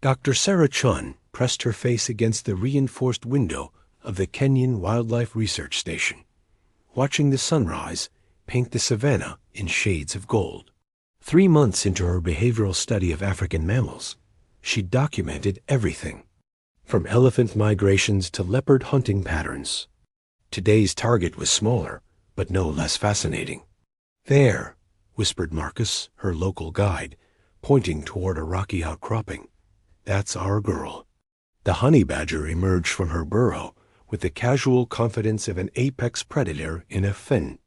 Dr. Sarah Chun pressed her face against the reinforced window of the Kenyan Wildlife Research Station, watching the sunrise paint the savanna in shades of gold. 3 months into her behavioral study of African mammals, she documented everything, from elephant migrations to leopard hunting patterns. Today's target was smaller, but no less fascinating. "There," whispered Marcus, her local guide, pointing toward a rocky outcropping. "That's our girl." The honey badger emerged from her burrow with the casual confidence of an apex predator in a thin,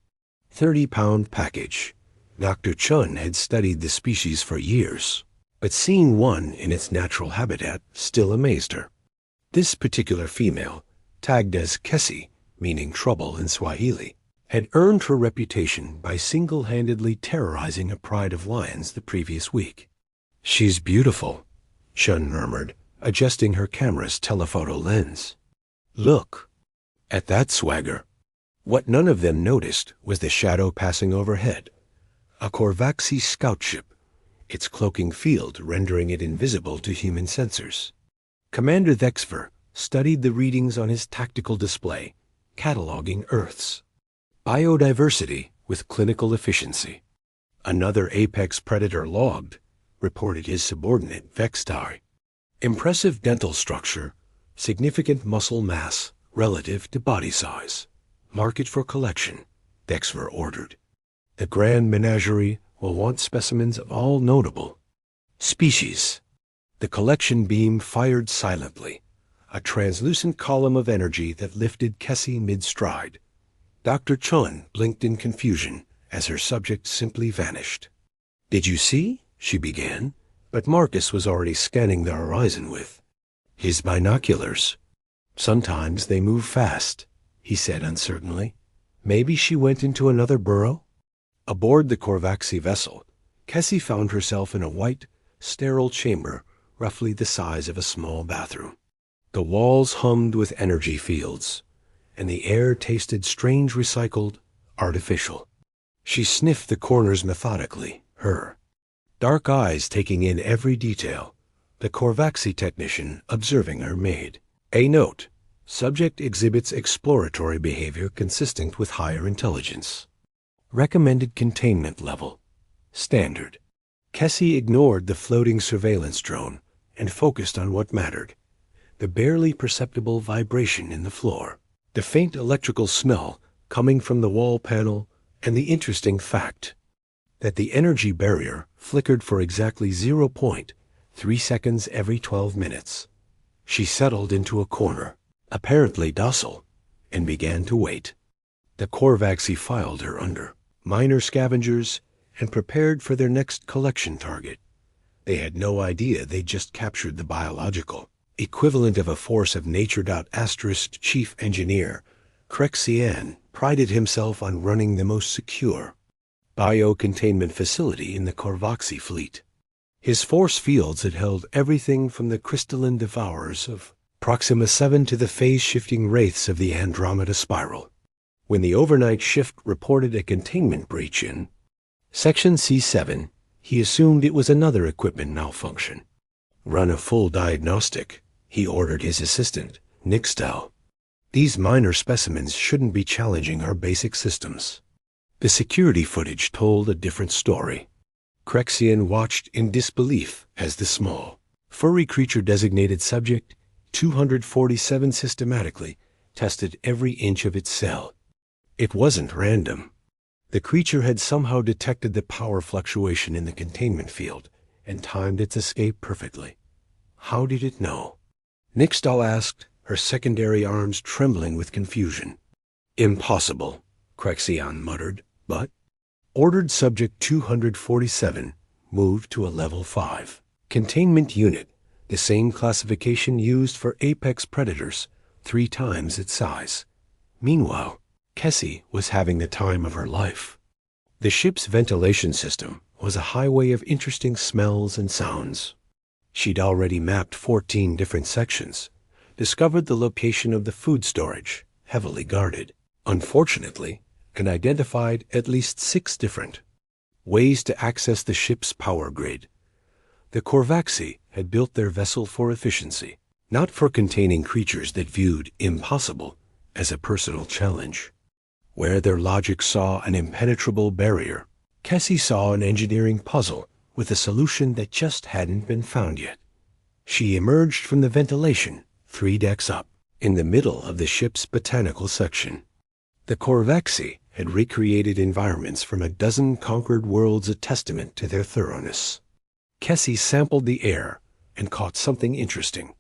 30-pound package. Dr. Chun had studied the species for years, but seeing one in its natural habitat still amazed her. This particular female, tagged as Kesi, meaning trouble in Swahili, had earned her reputation by single-handedly terrorizing a pride of lions the previous week. "She's beautiful," Chun murmured, adjusting her camera's telephoto lens. "Look at that swagger." What none of them noticed was the shadow passing overhead, a Korvaxi scout ship, its cloaking field rendering it invisible to human sensors. Commander Thexfer studied the readings on his tactical display, cataloging Earth's biodiversity with clinical efficiency. "Another apex predator logged," reported his subordinate Vextar. "Impressive dental structure, significant muscle mass relative to body size. Mark it for collection," Thexfer ordered. "The Grand Menagerie will want specimens of all notable species." The collection beam fired silently, a translucent column of energy that lifted Kesi mid-stride. Dr. Chun blinked in confusion as her subject simply vanished. "Did you see?" she began, but Marcus was already scanning the horizon with his binoculars. "Sometimes they move fast," he said uncertainly. "Maybe she went into another burrow?" Aboard the Korvaxi vessel, Kesi found herself in a white, sterile chamber roughly the size of a small bathroom. The walls hummed with energy fields, and the air tasted strange, recycled, artificial. She sniffed the corners methodically, her dark eyes taking in every detail, the Korvaxi technician observing her maid. A note: subject exhibits exploratory behavior consistent with higher intelligence. Recommended containment level: standard. Kesi ignored the floating surveillance drone and focused on what mattered: the barely perceptible vibration in the floor, the faint electrical smell coming from the wall panel, and the interesting fact that the energy barrier flickered for exactly 0.3 seconds every 12 minutes. She settled into a corner, apparently docile, and began to wait. The Korvaxi filed her under minor scavengers and prepared for their next collection target. They had no idea they'd just captured the biological equivalent of a force of nature. Chief engineer Crexian prided himself on running the most secure bio-containment facility in the Korvaxi fleet. His force fields had held everything from the crystalline devourers of Proxima 7 to the phase-shifting wraiths of the Andromeda Spiral. When the overnight shift reported a containment breach in Section C7, he assumed it was another equipment malfunction. "Run a full diagnostic," he ordered his assistant, Nixtal. "These minor specimens shouldn't be challenging our basic systems." The security footage told a different story. Crexian watched in disbelief as the small, furry creature designated Subject 247 systematically tested every inch of its cell. It wasn't random. The creature had somehow detected the power fluctuation in the containment field and timed its escape perfectly. How did it know? Nixtal asked, her secondary arms trembling with confusion. "Impossible," Crexian muttered, but ordered Subject 247 moved to a level 5. Containment unit, the same classification used for apex predators, 3 times its size. Meanwhile, Kesi was having the time of her life. The ship's ventilation system was a highway of interesting smells and sounds. She'd already mapped 14 different sections, discovered the location of the food storage, heavily guarded, unfortunately, and identified at least 6 different ways to access the ship's power grid. The Korvaxi had built their vessel for efficiency, not for containing creatures that viewed impossible as a personal challenge. Where their logic saw an impenetrable barrier, Cassie saw an engineering puzzle with a solution that just hadn't been found yet. She emerged from the ventilation 3 decks up, in the middle of the ship's botanical section. The Korvaxi had recreated environments from a dozen conquered worlds, a testament to their thoroughness. Cassie sampled the air and caught something interesting: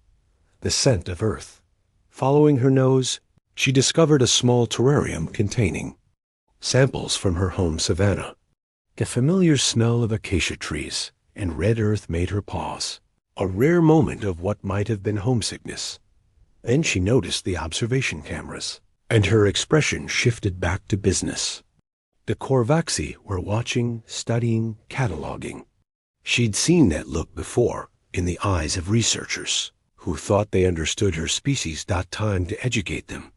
the scent of Earth. Following her nose, she discovered a small terrarium containing samples from her home savanna. The familiar smell of acacia trees and red earth made her pause, a rare moment of what might have been homesickness. Then she noticed the observation cameras, and her expression shifted back to business. The Korvaxi were watching, studying, cataloging. She'd seen that look before in the eyes of researchers who thought they understood her species. Time to educate them.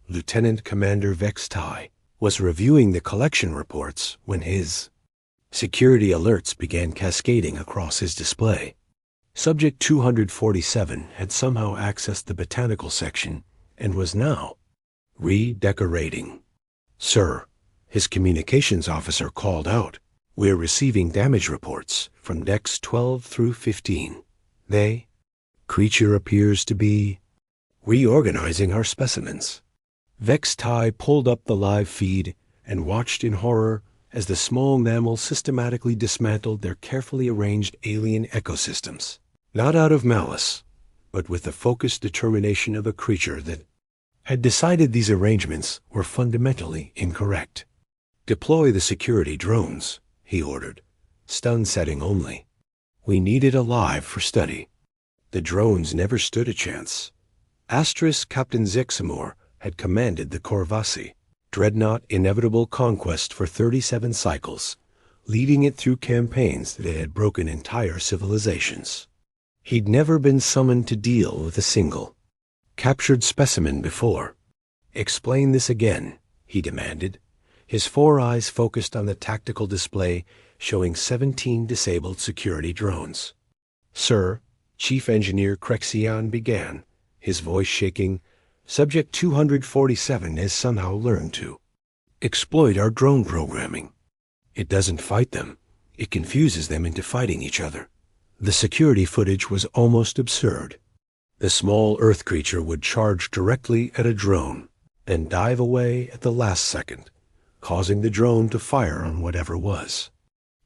Lieutenant Commander Vex Tai was reviewing the collection reports when his security alerts began cascading across his display. Subject 247 had somehow accessed the botanical section and was now redecorating. "Sir," his communications officer called out, "we're receiving damage reports from decks 12 through 15. Creature appears to be reorganizing our specimens." Vex Tai pulled up the live feed and watched in horror as the small mammals systematically dismantled their carefully arranged alien ecosystems, not out of malice, but with the focused determination of a creature that had decided these arrangements were fundamentally incorrect. "Deploy the security drones," he ordered. "Stun setting only. We need it alive for study." The drones never stood a chance. Captain Zexamore had commanded the Korvasi dreadnought inevitable conquest for 37 cycles, leading it through campaigns that had broken entire civilizations. He'd never been summoned to deal with a single captured specimen before. "Explain this again," he demanded, his 4 eyes focused on the tactical display showing 17 disabled security drones. "Sir," Chief Engineer Krexian began, his voice shaking, "Subject 247 has somehow learned to exploit our drone programming. It doesn't fight them. It confuses them into fighting each other." The security footage was almost absurd. The small Earth creature would charge directly at a drone, then dive away at the last second, causing the drone to fire on whatever was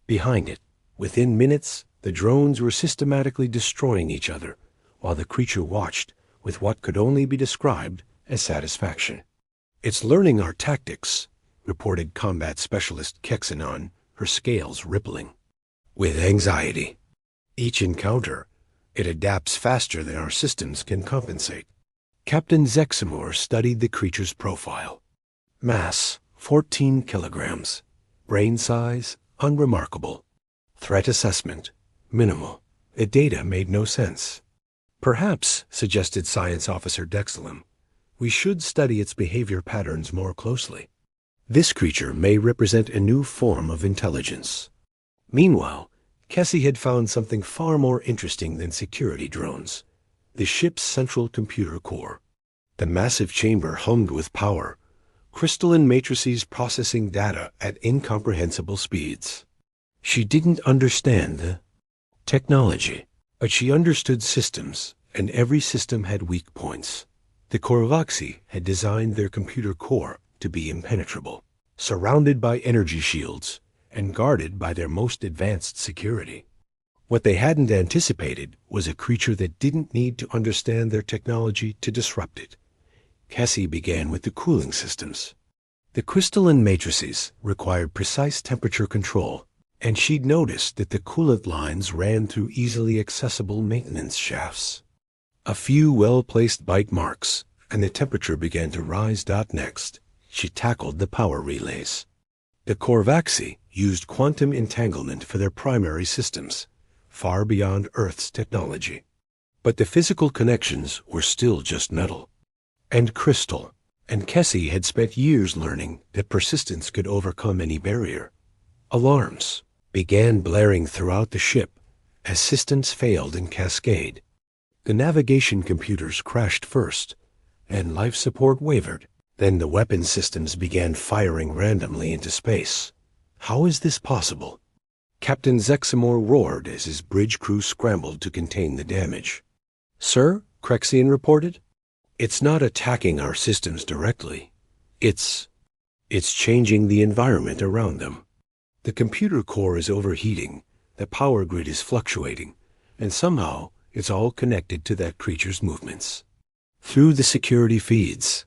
behind it. Within minutes, the drones were systematically destroying each other, while the creature watched with what could only be described as satisfaction. "It's learning our tactics," reported Combat Specialist Kexanon, her scales rippling with anxiety. "Each encounter, it adapts faster than our systems can compensate." Captain Zexamore studied the creature's profile. Mass, 14 kilograms. Brain size, unremarkable. Threat assessment, minimal. The data made no sense. "Perhaps," suggested Science Officer Dexelum, "we should study its behavior patterns more closely. This creature may represent a new form of intelligence." Meanwhile, Cassie had found something far more interesting than security drones: the ship's central computer core. The massive chamber hummed with power, crystalline matrices processing data at incomprehensible speeds. She didn't understand the technology, but she understood systems, and every system had weak points. The Korvaxi had designed their computer core to be impenetrable, surrounded by energy shields, and guarded by their most advanced security. What they hadn't anticipated was a creature that didn't need to understand their technology to disrupt it. Cassie began with the cooling systems. The crystalline matrices required precise temperature control, and she'd noticed that the coolant lines ran through easily accessible maintenance shafts. A few well-placed bite marks, and the temperature began to rise. Next, she tackled the power relays. The Korvaxi used quantum entanglement for their primary systems, far beyond Earth's technology. But the physical connections were still just metal and crystal, and Cassie had spent years learning that persistence could overcome any barrier. Alarms began blaring throughout the ship, as systems failed in cascade. The navigation computers crashed first, and life support wavered. Then the weapon systems began firing randomly into space. How is this possible? Captain Zexamore roared as his bridge crew scrambled to contain the damage. "Sir," Crexian reported, "it's not attacking our systems directly. It's changing the environment around them. The computer core is overheating, the power grid is fluctuating, and somehow it's all connected to that creature's movements." Through the security feeds,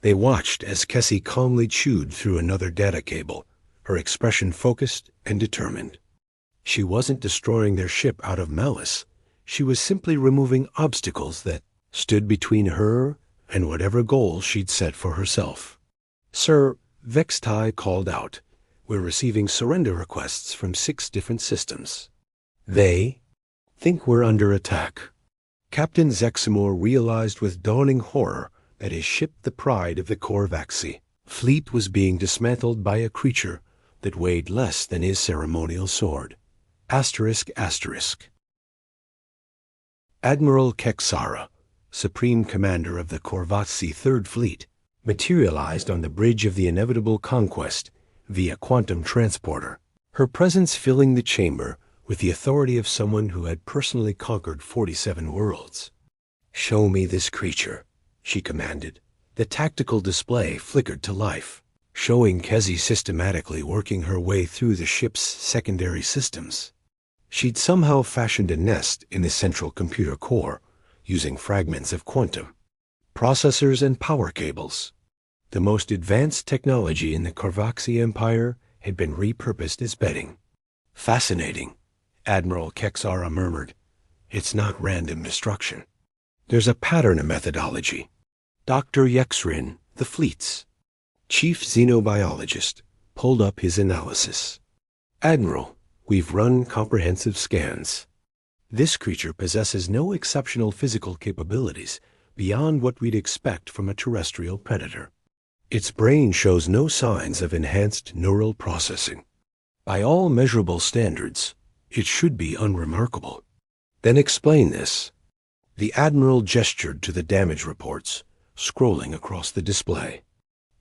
they watched as Kessie calmly chewed through another data cable, her expression focused and determined. She wasn't destroying their ship out of malice. She was simply removing obstacles that stood between her and whatever goal she'd set for herself. "Sir," Vextai called out, "we're receiving surrender requests from 6 different systems. They think we're under attack." Captain Zexamore realized with dawning horror that his ship, the pride of the Corvaxi fleet, was being dismantled by a creature that weighed less than his ceremonial sword. Asterisk, asterisk. Admiral Kexara, Supreme Commander of the Corvaxi Third Fleet, materialized on the bridge of the inevitable conquest via quantum transporter, her presence filling the chamber with the authority of someone who had personally conquered 47 worlds. "Show me this creature," she commanded. The tactical display flickered to life, showing Kessie systematically working her way through the ship's secondary systems. She'd somehow fashioned a nest in the central computer core, using fragments of quantum, processors, and power cables. The most advanced technology in the Corvaxi Empire had been repurposed as bedding. "Fascinating," Admiral Kexara murmured. "It's not random destruction. There's a pattern of methodology." Dr. Yexrin, the fleet's chief xenobiologist, pulled up his analysis. "Admiral, we've run comprehensive scans. This creature possesses no exceptional physical capabilities beyond what we'd expect from a terrestrial predator. Its brain shows no signs of enhanced neural processing. By all measurable standards, it should be unremarkable." "Then explain this." The Admiral gestured to the damage reports, scrolling across the display.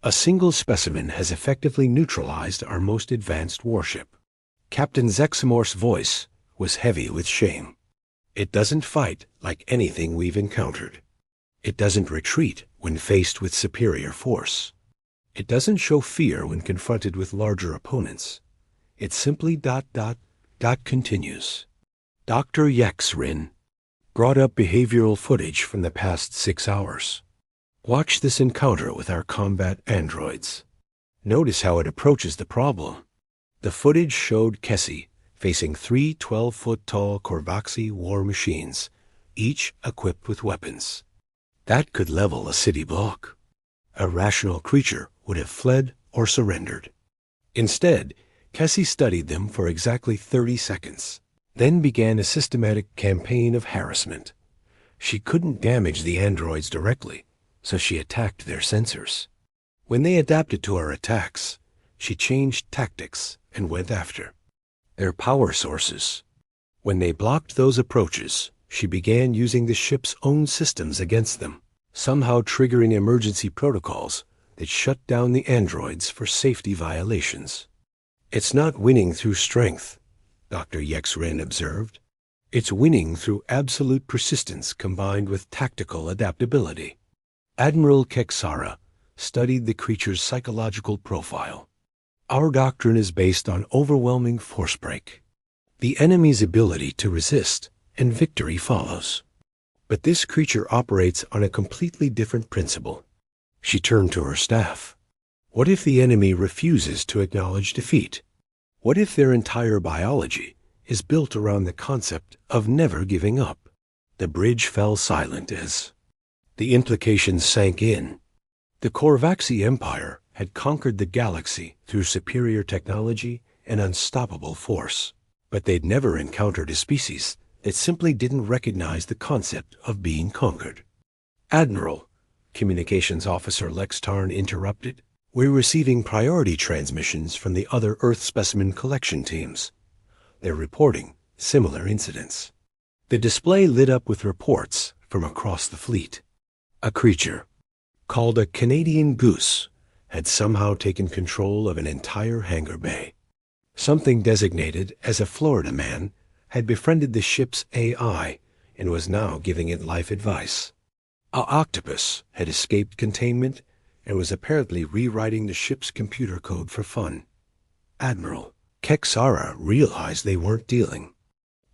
"A single specimen has effectively neutralized our most advanced warship." Captain Zexamore's voice was heavy with shame. "It doesn't fight like anything we've encountered. It doesn't retreat when faced with superior force. It doesn't show fear when confronted with larger opponents. It simply ... continues." Dr. Yexrin brought up behavioral footage from the past 6 hours. "Watch this encounter with our combat androids. Notice how it approaches the problem." The footage showed Kessie facing 3 12-foot-tall Corvaxi war machines, each equipped with weapons that could level a city block. A rational creature would have fled or surrendered. Instead, Kessie studied them for exactly 30 seconds, then began a systematic campaign of harassment. She couldn't damage the androids directly, so she attacked their sensors. When they adapted to her attacks, she changed tactics and went after their power sources. When they blocked those approaches, she began using the ship's own systems against them, somehow triggering emergency protocols that shut down the androids for safety violations. "It's not winning through strength," Dr. Yexrin observed. "It's winning through absolute persistence combined with tactical adaptability." Admiral Kexara studied the creature's psychological profile. "Our doctrine is based on overwhelming force break, the enemy's ability to resist, and victory follows. But this creature operates on a completely different principle." She turned to her staff. "What if the enemy refuses to acknowledge defeat? What if their entire biology is built around the concept of never giving up?" The bridge fell silent as the implications sank in. The Corvaxi Empire had conquered the galaxy through superior technology and unstoppable force, but they'd never encountered a species that simply didn't recognize the concept of being conquered. "Admiral," Communications Officer Lex Tarn interrupted, "we're receiving priority transmissions from the other Earth specimen collection teams. They're reporting similar incidents. The display lit up with reports from across the fleet. A creature, called a Canadian goose, had somehow taken control of an entire hangar bay. Something designated as a Florida man had befriended the ship's AI and was now giving it life advice. A octopus had escaped containment and was apparently rewriting the ship's computer code for fun. Admiral Kexara realized they weren't dealing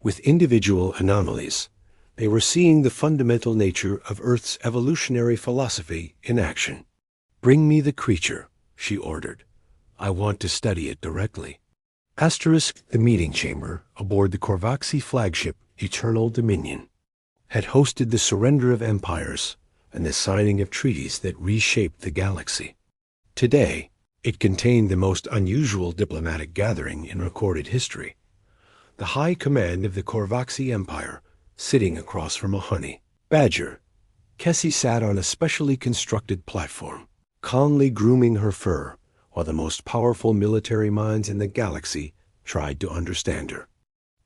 with individual anomalies. They were seeing the fundamental nature of Earth's evolutionary philosophy in action. "Bring me the creature," she ordered. "I want to study it directly." The meeting chamber aboard the Korvaxi flagship Eternal Dominion had hosted the surrender of empires and the signing of treaties that reshaped the galaxy. Today, it contained the most unusual diplomatic gathering in recorded history. The high command of the Korvaxi Empire sitting across from a honey badger. Kessie sat on a specially constructed platform, calmly grooming her fur, while the most powerful military minds in the galaxy tried to understand her.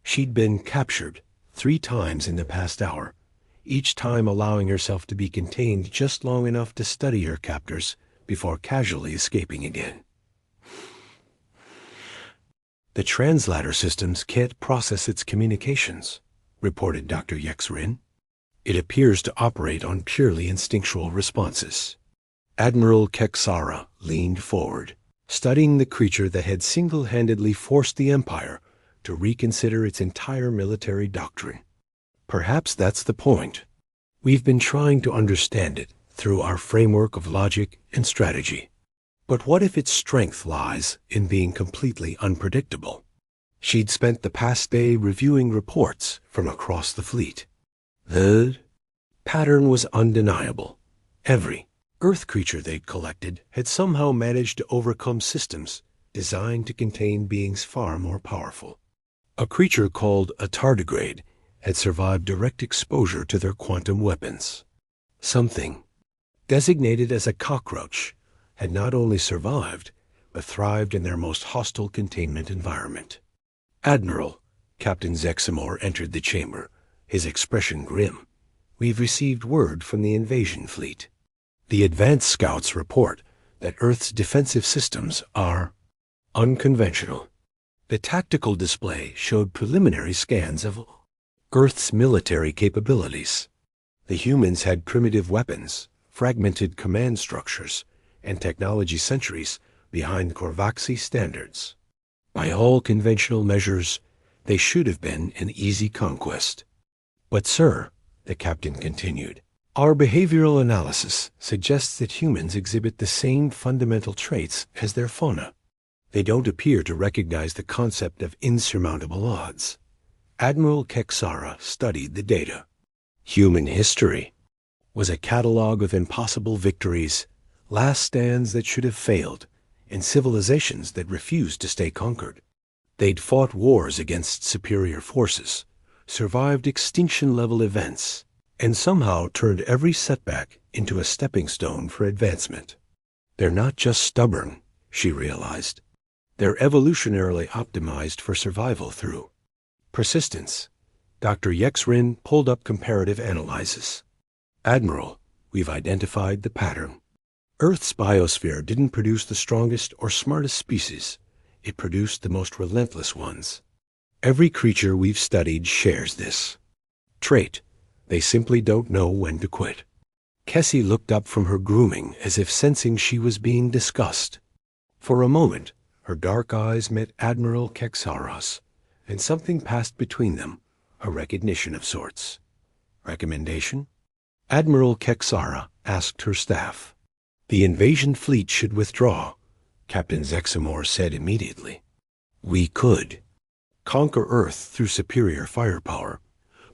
She'd been captured 3 times in the past hour, each time allowing herself to be contained just long enough to study her captors before casually escaping again. "The translator systems can't process its communications," reported Dr. Yexrin. "It appears to operate on purely instinctual responses." Admiral Kexara leaned forward, studying the creature that had single-handedly forced the Empire to reconsider its entire military doctrine. "Perhaps that's the point. We've been trying to understand it through our framework of logic and strategy. But what if its strength lies in being completely unpredictable?" She'd spent the past day reviewing reports from across the fleet. The pattern was undeniable. Every Earth creature they'd collected had somehow managed to overcome systems designed to contain beings far more powerful. A creature called a tardigrade had survived direct exposure to their quantum weapons. Something designated as a cockroach had not only survived, but thrived in their most hostile containment environment. "Admiral," Captain Zexamore entered the chamber, his expression grim. "We've received word from the invasion fleet. The advanced scouts report that Earth's defensive systems are unconventional." The tactical display showed preliminary scans of Earth's military capabilities. The humans had primitive weapons, fragmented command structures, and technology centuries behind Korvaxi standards. By all conventional measures, they should have been an easy conquest. "But sir," the captain continued, "our behavioral analysis suggests that humans exhibit the same fundamental traits as their fauna. They don't appear to recognize the concept of insurmountable odds." Admiral Kexara studied the data. Human history was a catalog of impossible victories, last stands that should have failed, and civilizations that refused to stay conquered. They'd fought wars against superior forces, survived extinction-level events, and somehow turned every setback into a stepping stone for advancement. They're not just stubborn, she realized. They're evolutionarily optimized for survival through persistence. Dr. Yexrin pulled up comparative analyses. "Admiral, we've identified the pattern. Earth's biosphere didn't produce the strongest or smartest species. It produced the most relentless ones. Every creature we've studied shares this trait. They simply don't know when to quit." Kessie looked up from her grooming as if sensing she was being discussed. For a moment, her dark eyes met Admiral Kexara's, and something passed between them, a recognition of sorts. "Recommendation?" Admiral Kexara asked her staff. "The invasion fleet should withdraw," Captain Zexamore said immediately. "We could conquer Earth through superior firepower,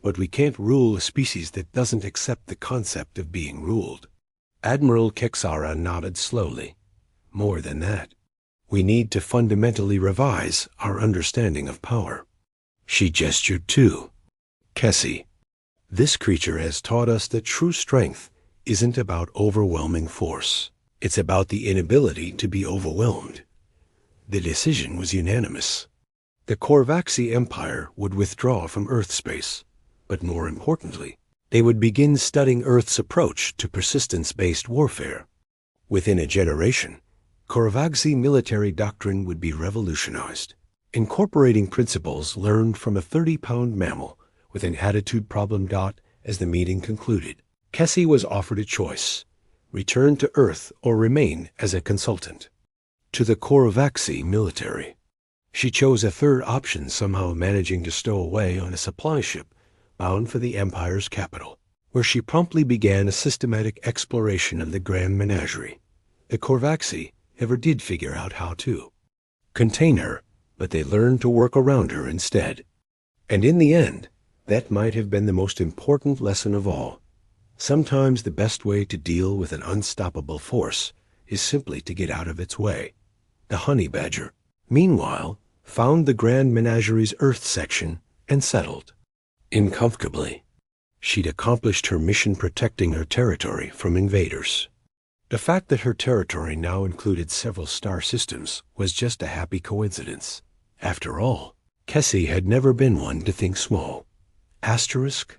but we can't rule a species that doesn't accept the concept of being ruled." Admiral Kexara nodded slowly. "More than that, we need to fundamentally revise our understanding of power." She gestured too. "Kessie, this creature has taught us that true strength isn't about overwhelming force. It's about the inability to be overwhelmed." The decision was unanimous. The Korvaxi Empire would withdraw from Earth space, but more importantly, they would begin studying Earth's approach to persistence-based warfare. Within a generation, Korvaxi military doctrine would be revolutionized, incorporating principles learned from a 30-pound mammal with an attitude problem. As the meeting concluded, Kessie was offered a choice: return to Earth or remain as a consultant to the Korvaxi military. She chose a third option, somehow managing to stow away on a supply ship bound for the Empire's capital, where she promptly began a systematic exploration of the Grand Menagerie. The Korvaxi never did figure out how to contain her, but they learned to work around her instead. And in the end, that might have been the most important lesson of all. Sometimes the best way to deal with an unstoppable force is simply to get out of its way. The honey badger, meanwhile, found the Grand Menagerie's Earth section and settled in comfortably. She'd accomplished her mission protecting her territory from invaders. The fact that her territory now included several star systems was just a happy coincidence. After all, Kessie had never been one to think small. Asterisk